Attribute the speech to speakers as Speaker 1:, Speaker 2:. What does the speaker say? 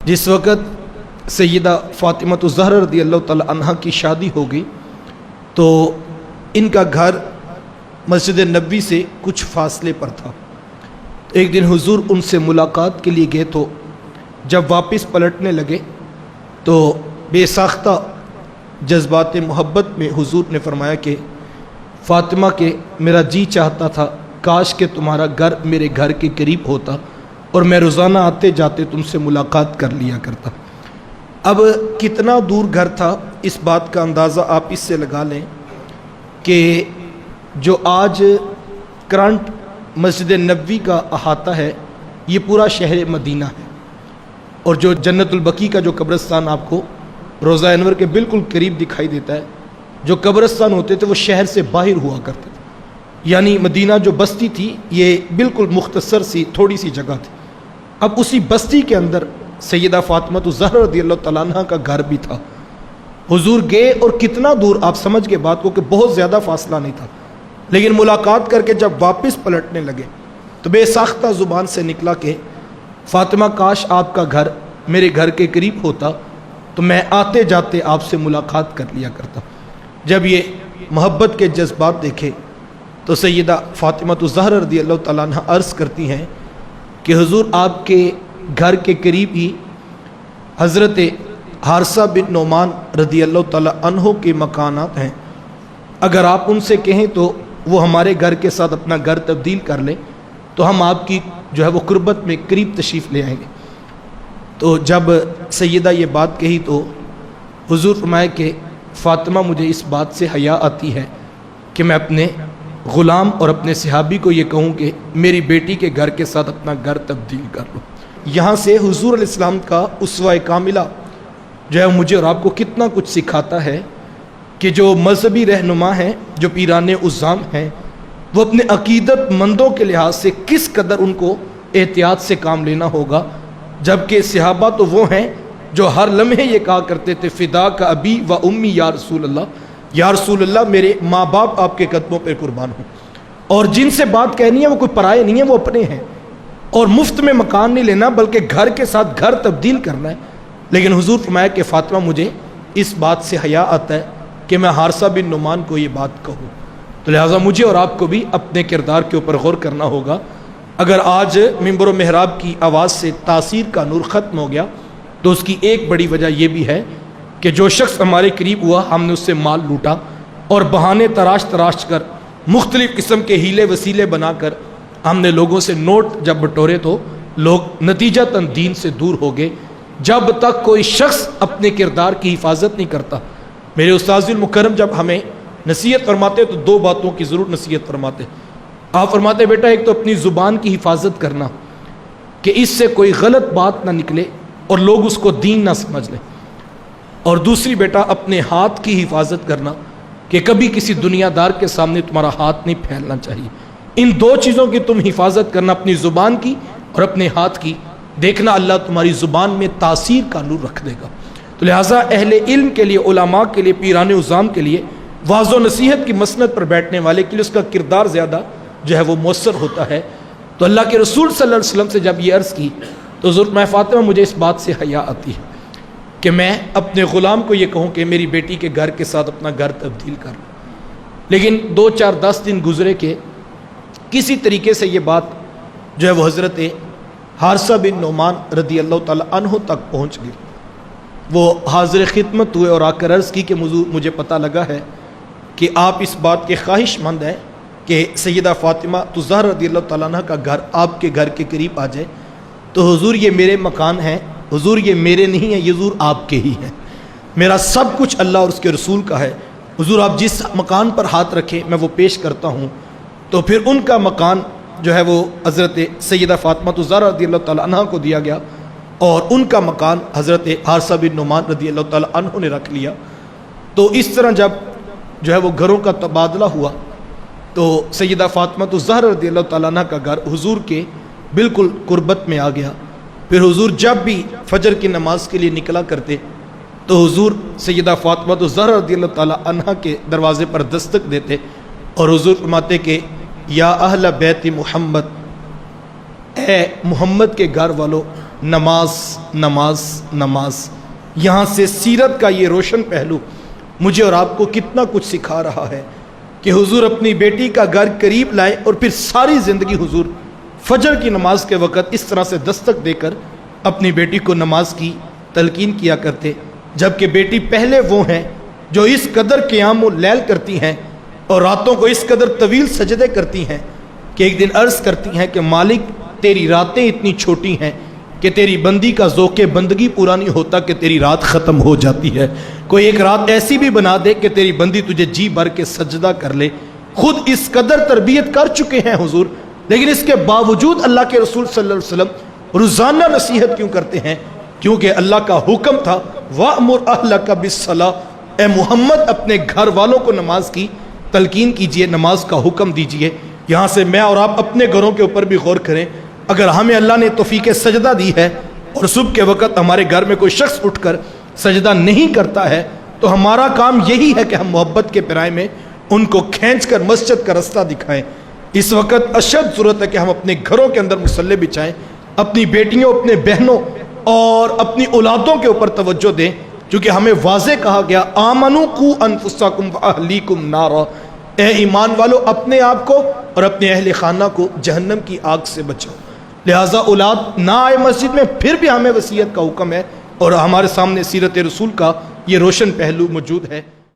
Speaker 1: جس وقت سیدہ فاطمہ الزہرا رضی اللہ تعالی عنہا کی شادی ہو گئی تو ان کا گھر مسجد نبوی سے کچھ فاصلے پر تھا۔ ایک دن حضور ان سے ملاقات کے لیے گئے تو جب واپس پلٹنے لگے تو بے ساختہ جذبات محبت میں حضور نے فرمایا کہ فاطمہ کے میرا جی چاہتا تھا کاش کہ تمہارا گھر میرے گھر کے قریب ہوتا اور میں روزانہ آتے جاتے تم سے ملاقات کر لیا کرتا۔ اب کتنا دور گھر تھا اس بات کا اندازہ آپ اس سے لگا لیں کہ جو آج کرنٹ مسجد نبوی کا احاطہ ہے یہ پورا شہر مدینہ ہے، اور جو جنت البقیع کا جو قبرستان آپ کو روضہ انور کے بالکل قریب دکھائی دیتا ہے، جو قبرستان ہوتے تھے وہ شہر سے باہر ہوا کرتے تھے، یعنی مدینہ جو بستی تھی یہ بالکل مختصر سی تھوڑی سی جگہ تھی۔ اب اسی بستی کے اندر سیدہ فاطمہ الزہرا رضی اللہ تعالیٰ عنہ کا گھر بھی تھا۔ حضور گئے اور کتنا دور آپ سمجھ کے بات کو کہ بہت زیادہ فاصلہ نہیں تھا، لیکن ملاقات کر کے جب واپس پلٹنے لگے تو بے ساختہ زبان سے نکلا کہ فاطمہ کاش آپ کا گھر میرے گھر کے قریب ہوتا تو میں آتے جاتے آپ سے ملاقات کر لیا کرتا۔ جب یہ محبت کے جذبات دیکھے تو سیدہ فاطمہ الزہرا رضی اللہ تعالیٰ عنہ عرض کرتی ہیں کہ حضور آپ کے گھر کے قریب ہی حضرت حارثہ بن نعمان رضی اللہ تعالیٰ عنہ کے مکانات ہیں، اگر آپ ان سے کہیں تو وہ ہمارے گھر کے ساتھ اپنا گھر تبدیل کر لیں تو ہم آپ کی جو ہے وہ قربت میں قریب تشریف لے آئیں گے۔ تو جب سیدہ یہ بات کہی تو حضور فرمائے کہ فاطمہ مجھے اس بات سے حیا آتی ہے کہ میں اپنے غلام اور اپنے صحابی کو یہ کہوں کہ میری بیٹی کے گھر کے ساتھ اپنا گھر تبدیل کر لو۔ یہاں سے حضور علیہ السلام کا اسوہ کاملہ جو ہے مجھے اور آپ کو کتنا کچھ سکھاتا ہے کہ جو مذہبی رہنما ہیں، جو پیران عظام ہیں، وہ اپنے عقیدت مندوں کے لحاظ سے کس قدر ان کو احتیاط سے کام لینا ہوگا، جبکہ صحابہ تو وہ ہیں جو ہر لمحے یہ کہا کرتے تھے فدا کا ابی و امی یا رسول اللہ، یا رسول اللہ میرے ماں باپ آپ کے قدموں پہ قربان ہوں، اور جن سے بات کہنی ہے وہ کوئی پرائے نہیں ہے، وہ اپنے ہیں، اور مفت میں مکان نہیں لینا بلکہ گھر کے ساتھ گھر تبدیل کرنا ہے۔ لیکن حضور فرمایا کہ فاطمہ مجھے اس بات سے حیا آتا ہے کہ میں حارثہ بن نعمان کو یہ بات کہوں، تو لہٰذا مجھے اور آپ کو بھی اپنے کردار کے اوپر غور کرنا ہوگا۔ اگر آج منبر و محراب کی آواز سے تاثیر کا نور ختم ہو گیا تو اس کی ایک بڑی وجہ یہ بھی ہے کہ جو شخص ہمارے قریب ہوا ہم نے اس سے مال لوٹا اور بہانے تراش کر مختلف قسم کے ہیلے وسیلے بنا کر ہم نے لوگوں سے نوٹ جب بٹورے تو لوگ نتیجتاً دین سے دور ہو گئے۔ جب تک کوئی شخص اپنے کردار کی حفاظت نہیں کرتا، میرے استاذ المکرم جب ہمیں نصیحت فرماتے تو دو باتوں کی ضرور نصیحت فرماتے۔ آپ فرماتے بیٹا ایک تو اپنی زبان کی حفاظت کرنا کہ اس سے کوئی غلط بات نہ نکلے اور لوگ اس کو دین نہ سمجھ لیں، اور دوسری بیٹا اپنے ہاتھ کی حفاظت کرنا کہ کبھی کسی دنیا دار کے سامنے تمہارا ہاتھ نہیں پھیلنا چاہیے۔ ان دو چیزوں کی تم حفاظت کرنا، اپنی زبان کی اور اپنے ہاتھ کی، دیکھنا اللہ تمہاری زبان میں تاثیر کا نور رکھ دے گا۔ تو لہٰذا اہل علم کے لیے، علماء کے لیے، پیران عظام کے لیے، واعظ و نصیحت کی مسند پر بیٹھنے والے کے لیے اس کا کردار زیادہ جو ہے وہ مؤثر ہوتا ہے۔ تو اللہ کے رسول صلی اللہ علیہ وسلم سے جب یہ عرض کی تو حضور میں فاطمہ مجھے اس بات سے حیا آتی ہے کہ میں اپنے غلام کو یہ کہوں کہ میری بیٹی کے گھر کے ساتھ اپنا گھر تبدیل کر لوں، لیکن 2 4 10 دن گزرے کہ کسی طریقے سے یہ بات جو ہے وہ حضرت حارثہ بن نعمان رضی اللہ تعالیٰ عنہ تک پہنچ گئی۔ وہ حاضر خدمت ہوئے اور آ کر عرض کی کہ مجھے پتہ لگا ہے کہ آپ اس بات کے خواہش مند ہیں کہ سیدہ فاطمہ الزہرا رضی اللہ تعالیٰ عنہ کا گھر آپ کے گھر کے قریب آ جائے، تو حضور یہ میرے مکان ہیں، حضور یہ میرے نہیں ہیں، یہ حضور آپ کے ہی ہیں، میرا سب کچھ اللہ اور اس کے رسول کا ہے، حضور آپ جس مکان پر ہاتھ رکھیں میں وہ پیش کرتا ہوں۔ تو پھر ان کا مکان جو ہے وہ حضرت سیدہ فاطمہ الزہرا رضی اللہ تعالیٰ عنہ کو دیا گیا، اور ان کا مکان حضرت حارثہ بن نعمان رضی اللہ تعالیٰ عنہ نے رکھ لیا۔ تو اس طرح جب جو ہے وہ گھروں کا تبادلہ ہوا تو سیدہ فاطمہ الزہرا رضی اللہ تعالیٰ عنہ کا گھر حضور کے بالکل قربت میں آ گیا۔ پھر حضور جب بھی فجر کی نماز کے لیے نکلا کرتے تو حضور سیدہ فاطمہ الزہرا رضی اللہ تعالیٰ عنہ کے دروازے پر دستک دیتے اور حضور فرماتے کہ یا اہل بیت محمد، اے محمد کے گھر والو نماز نماز نماز۔ یہاں سے سیرت کا یہ روشن پہلو مجھے اور آپ کو کتنا کچھ سکھا رہا ہے کہ حضور اپنی بیٹی کا گھر قریب لائے اور پھر ساری زندگی حضور فجر کی نماز کے وقت اس طرح سے دستک دے کر اپنی بیٹی کو نماز کی تلقین کیا کرتے، جبکہ بیٹی پہلے وہ ہیں جو اس قدر قیام و لیل کرتی ہیں اور راتوں کو اس قدر طویل سجدے کرتی ہیں کہ ایک دن عرض کرتی ہیں کہ مالک تیری راتیں اتنی چھوٹی ہیں کہ تیری بندی کا ذوق بندگی پورا نہیں ہوتا کہ تیری رات ختم ہو جاتی ہے، کوئی ایک رات ایسی بھی بنا دے کہ تیری بندی تجھے جی بھر کے سجدہ کر لے۔ خود اس قدر تربیت کر چکے ہیں حضور، لیکن اس کے باوجود اللہ کے رسول صلی اللہ علیہ وسلم روزانہ نصیحت کیوں کرتے ہیں؟ کیونکہ اللہ کا حکم تھا وَأْمُرْ أَهْلَكَ بِالصَّلَاةِ، اے محمد اپنے گھر والوں کو نماز کی تلقین کیجئے، نماز کا حکم دیجئے۔ یہاں سے میں اور آپ اپنے گھروں کے اوپر بھی غور کریں، اگر ہمیں اللہ نے توفیق سجدہ دی ہے اور صبح کے وقت ہمارے گھر میں کوئی شخص اٹھ کر سجدہ نہیں کرتا ہے تو ہمارا کام یہی ہے کہ ہم محبت کے پیرائے میں ان کو کھینچ کر مسجد کا رستہ دکھائیں۔ اس وقت اشد ضرورت ہے کہ ہم اپنے گھروں کے اندر مصلی بچھائیں، اپنی بیٹیوں، اپنے بہنوں اور اپنی اولادوں کے اوپر توجہ دیں، کیونکہ ہمیں واضح کہا گیا آمنوا قوا انفسکم واہلیکم نارا، اے ایمان والو اپنے آپ کو اور اپنے اہل خانہ کو جہنم کی آگ سے بچاؤ۔ لہٰذا اولاد نہ آئے مسجد میں پھر بھی ہمیں وصیت کا حکم ہے، اور ہمارے سامنے سیرت رسول کا یہ روشن پہلو موجود ہے۔